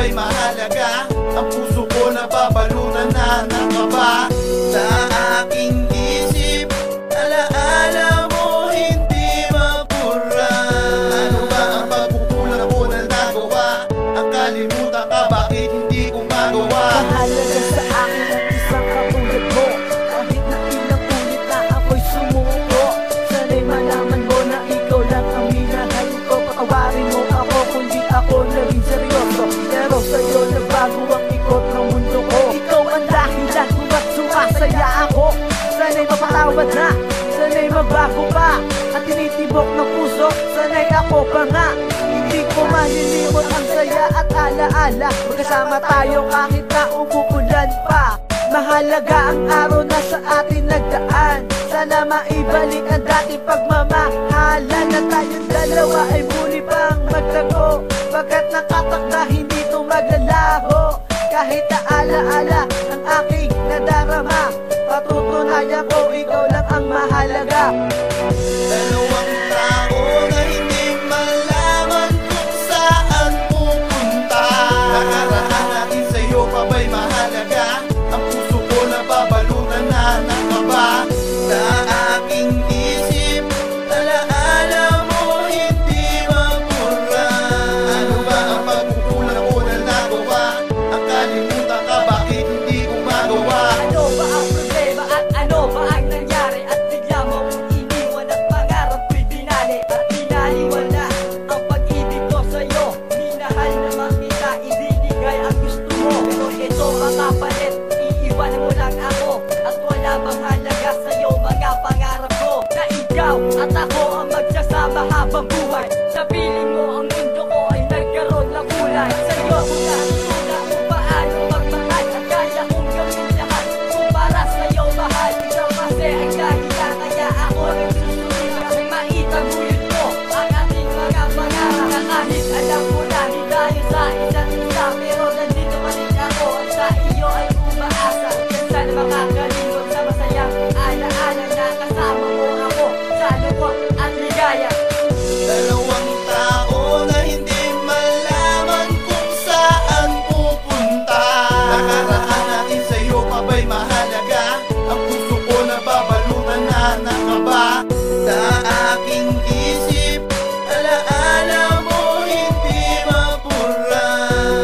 ba'y mahalaga? Ang puso ko nababalutan na ng kaba. Sa aking isip, alaala mo hindi mapura. Ano ba ang pagkukulang ko na nagawa? Ang kalimutan ka, bakit hindi ko magawa? Mahalaga sa akin ang isang katulad mo. Kahit na ilang ulit na ako'y sumuko, sana'y malaman mo na ikaw lang ang minahal ko. Patawarin mo ako kung di ako naging seryoso, pero sa'yo nagbago ang ikot ng mundo ko. Ikaw ang dahilan kung ba't sumasaya ako. Sana'y mapatawad na, sana'y magbago pa. At tinitibok ng puso, sana'y ako pa nga. Hindi ko malilimot ang saya at alaala. Magkasama tayo kahit na umuulan pa. Mahalaga ang araw na sa atin nagdaan. Sana maibalik ang dating pagmamahalan. Na tayong dalawa ay muli pang magtago, pagkat nakatakda hindi ito maglalaho. Kahit na alaala ang aking nadarama, patutunayan ko ikaw lang ang mahalaga. Dalawang tao na hindi malaman kung saan pupunta. Nakaraan natin sa'yo pa ba'y mahalaga? Ang puso ko nababalutan na ng kaba. Sa aking isip, alaala mo hindi mapura. Ano ba ang pagkukulang ko na nagawa? Ang kalimutan ka, bakit hindi ko magawa? Ano ba ang problema at ano ba ang nangyari? At bigla mong iniwan at pangarap ko'y binali. At binaliwala ang pag-ibig ko sa'yo. Minahal na makita, ibinigay ang gusto mo. Pero ito mga palit, iiwan mo lang ako. At wala bang halaga sa'yo mga pangarap ko. Na ikaw at ako ang magsasama habang buhay. Sa piling mo ang mundo ko ay nagkaroon ng kulay. Sa'yo ko natutunan kung paano magmahal. At kaya kong gawin lahat kung para sa'yo mahal. Ikaw kasi ang dahilan kaya ako nagsusulit. Kasi maitaguyod mo ang ating mga pangarap. Na kahit alam ko na di tayo sa isa't isa, pero nandito pa rin ako at sa iyo ay umaasa. Saan makakalimot sa masayang alaala na kasama mo ako sa lungkot at ligaya. Dalawang tao na hindi malaman kung saan pupunta. Nakaraan natin sa'yo pa ba'y mahalaga? Ang puso ko nababalutan na ng kaba. Sa aking isip, alaala mo hindi mapura.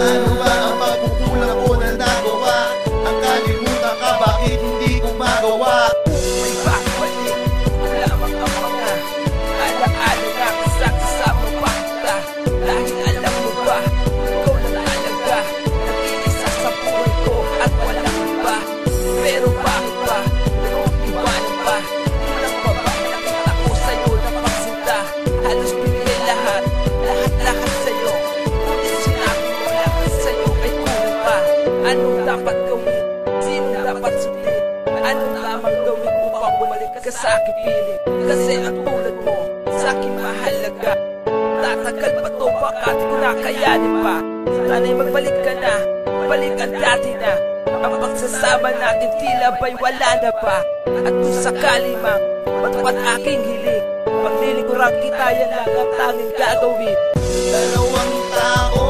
Ano ba ang pagkukulang ko na nagawa? Ang kalimutan ka, bakit hindi ko magawa? May bakbalik, lamang ang mga alaala na kasama pa kita. Dahil alam mo ba, ikaw na talaga nag-iisa sa buhay ko at walang iba. Pero bakit ba, iwanan ba? Walang ba ba nakita ko sa'yo na pagsinta? Halos pinili lahat sa'yo. Ngunit sinabi mo lahat sa'yo ay kulang pa. Anong dapat gawin? Sino dapat sundin? Anong lamang gawin upang bumalik ka sa aking piling? Kasi ang tulad mo, sa aking mahalaga. Tatagal pa to, baka di ko na kayanin pa. Sana'y magbalik ka na, balik ang dati na. Ang pagsasama natin tila ba'y wala na pa. At kung sakali mang matupad aking hiling, paglilingkuran kita, yan lang ang tanging gagawin. Dalawang tao